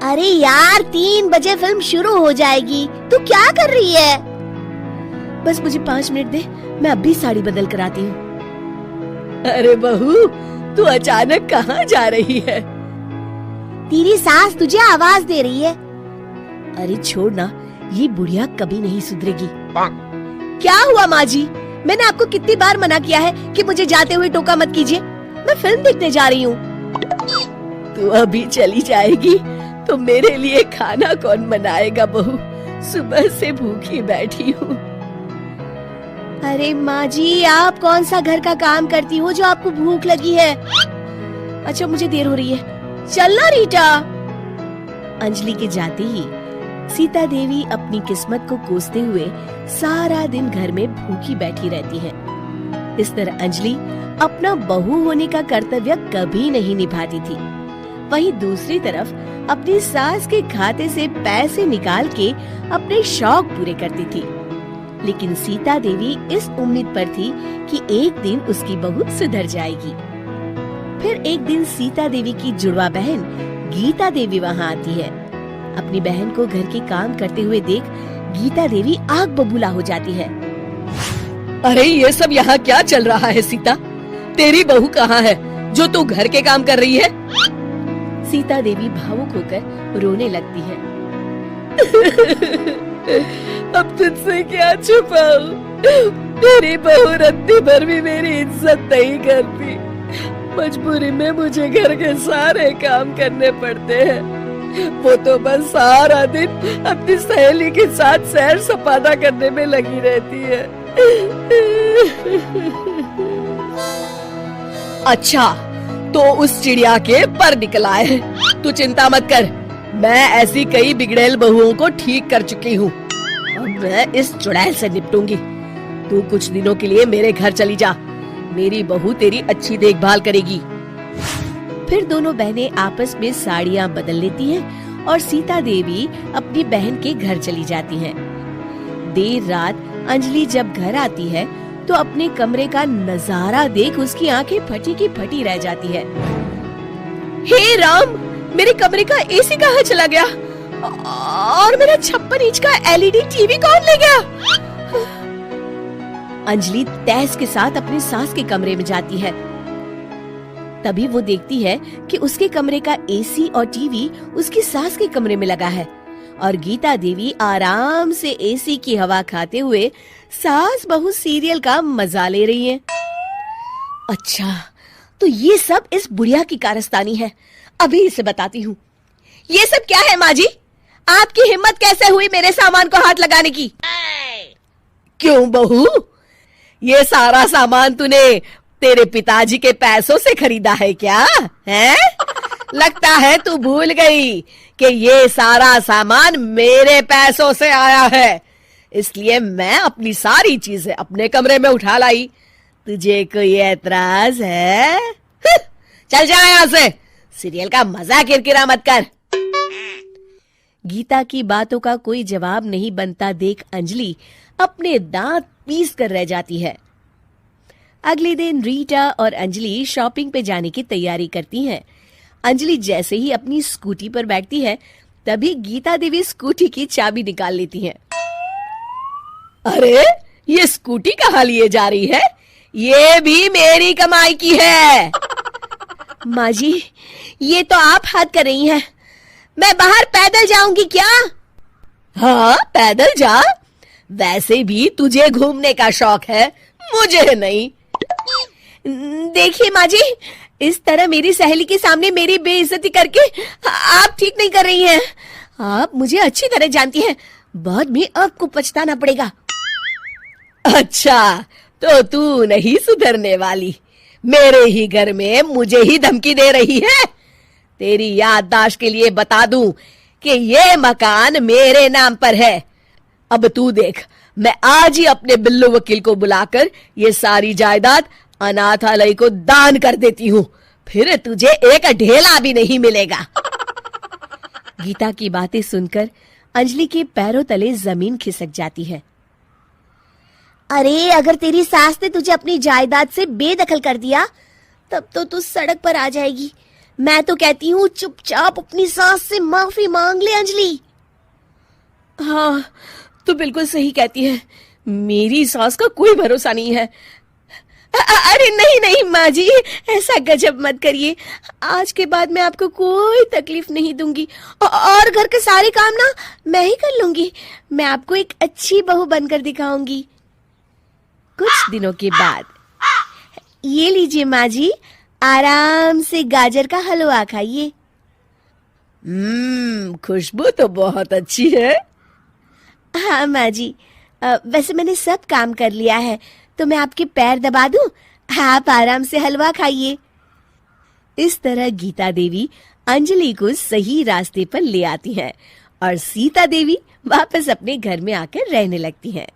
अरे यार 3 बजे फिल्म शुरू हो जाएगी, तू क्या कर रही है? बस मुझे 5 मिनट दे, मैं अभी साड़ी बदल कर आती हूँ। अरे बहू, तू अचानक कहाँ जा रही है? तेरी सास तुझे आवाज दे रही है। अरे छोड़ ना, ये बुढ़िया कभी नहीं सुधरेगी। क्या हुआ माँ जी? मैंने आपको कितनी बार मना किया है कि मुझे जाते हुए टोका मत कीजिए। मैं फिल्म देखने जा रही हूँ। तू अभी चली जाएगी तो मेरे लिए खाना कौन बनाएगा बहू? सुबह से भूखी बैठी हूँ। अरे माँ जी, आप कौन सा घर का काम करती हो जो आपको भूख लगी है? अच्छा, मुझे देर हो रही है, चलना रीटा। अंजलि के जाते ही सीता देवी अपनी किस्मत को कोसते हुए सारा दिन घर में भूखी बैठी रहती है। इस तरह अंजलि अपना बहू होने का कर्तव्य कभी नहीं निभाती थी। वहीं दूसरी तरफ अपनी सास के खाते से पैसे निकाल के अपने शौक पूरे करती थी। लेकिन सीता देवी इस उम्मीद पर थी कि एक दिन उसकी बहू सुधर जाएगी। फिर एक दिन सीता देवी की जुड़वा बहन गीता देवी वहाँ आती है। अपनी बहन को घर के काम करते हुए देख गीता देवी आग बबूला हो जाती है। अरे ये सब यहाँ क्या चल रहा है सीता? तेरी बहू कहाँ है जो तू घर के काम कर रही है? सीता देवी भावुक होकर रोने लगती है। अब तुझसे क्या छुपाऊं? तेरी बहू रत्ती भर भी मेरी इज्जत नहीं करती। मजबूरी में मुझे घर के सारे काम करने पड़ते हैं। वो तो बस सारा दिन अपनी सहेली के साथ सैर सपाटा करने में लगी रहती है। अच्छा, तो उस चिड़िया के पर निकल आए। तू चिंता मत कर, मैं ऐसी कई बिगड़ैल बहुओं को ठीक कर चुकी हूँ। अब मैं इस चुड़ैल से निपटूंगी। तू कुछ दिनों के लिए मेरे घर चली जा, मेरी बहू तेरी अच्छी देखभाल करेगी। फिर दोनों बहनें आपस में साड़ियाँ बदल लेती हैं और सीता देवी अपनी बहन के घर चली जाती हैं। देर रात अंजलि जब घर आती है तो अपने कमरे का नजारा देख उसकी आंखें फटी की फटी रह जाती है। हे राम, मेरे कमरे का एसी कहाँ चला गया? और मेरा 56 इंच का एलईडी टीवी कौन ले गया? अंजलि तैस के साथ अपनी सास के कमरे में जाती है। तभी वो देखती है कि उसके कमरे का एसी और टीवी उसकी सास के कमरे में लगा है और गीता देवी आराम से एसी की हवा खाते हुए सास बहू सीरियल का मजा ले रही है। अच्छा, तो ये सब इस बुढ़िया की कारस्तानी है। अभी इसे बताती हूँ। ये सब क्या है माँ जी? आपकी हिम्मत कैसे हुई मेरे सामान को हाथ लगाने की? क्यों बहू, ये सारा सामान तूने तेरे पिताजी के पैसों से खरीदा है क्या? है? लगता है तू भूल गई कि ये सारा सामान मेरे पैसों से आया है, इसलिए मैं अपनी सारी चीजें अपने कमरे में उठा लाई। तुझे कोई एतराज है? चल जा यहाँ से, सीरियल का मजा किरकिरा मत कर। गीता की बातों का कोई जवाब नहीं बनता देख अंजलि अपने दांत पीस कर रह जाती है। अगले दिन रीटा और अंजलि शॉपिंग पे जाने की तैयारी करती हैं। अंजलि जैसे ही अपनी स्कूटी पर बैठती है तभी गीता देवी स्कूटी की चाबी निकाल लेती हैं। अरे, ये स्कूटी कहाँ लिए जा रही है? ये भी मेरी कमाई की है। माँ जी, ये तो आप हाथ कर रही हैं। मैं बाहर पैदल जाऊंगी क्या? हाँ, पैदल जा। वैसे भी तुझे घूमने का शौक है, मुझे नहीं। देखिए माँ जी, इस तरह मेरी सहेली के सामने मेरी बेइज्जती करके आप ठीक नहीं कर रही हैं। आप मुझे अच्छी तरह जानती हैं, बाद में आपको पछताना पड़ेगा। अच्छा, तो तू नहीं सुधरने वाली, मेरे ही घर में मुझे ही धमकी दे रही है। तेरी याददाश्त के लिए बता दूं कि ये मकान मेरे नाम पर है। अब तू देख, मैं आज ही अपने बिल्लू वकील को बुलाकर ये सारी जायदाद अनाथालय को दान कर देती हूँ, फिर तुझे एक ढेला भी नहीं मिलेगा। गीता की बातें सुनकर अंजलि के पैरों तले जमीन खिसक जाती है। अरे, अगर तेरी सास ने तुझे अपनी जायदाद से बेदखल कर दिया तब तो तू सड़क पर आ जाएगी। मैं तो कहती हूँ चुपचाप अपनी सास से माफी मांग ले अंजलि। हाँ, तो बिल्कुल सही कहती है, मेरी सास का कोई भरोसा नहीं है। अरे नहीं नहीं माँ जी, ऐसा गजब मत करिए। आज के बाद मैं आपको कोई तकलीफ नहीं दूंगी और घर के सारे काम ना मैं ही कर लूंगी। मैं आपको एक अच्छी बहू बनकर दिखाऊंगी। कुछ दिनों के बाद, ये लीजिए माँ जी, आराम से गाजर का हलवा खाइए। खुशबू तो बहुत अच्छी है। हाँ माँ जी, वैसे मैंने सब काम कर लिया है, तो मैं आपके पैर दबा दूं? आप आराम से हलवा खाइए। इस तरह गीता देवी अंजलि को सही रास्ते पर ले आती है और सीता देवी वापस अपने घर में आकर रहने लगती हैं।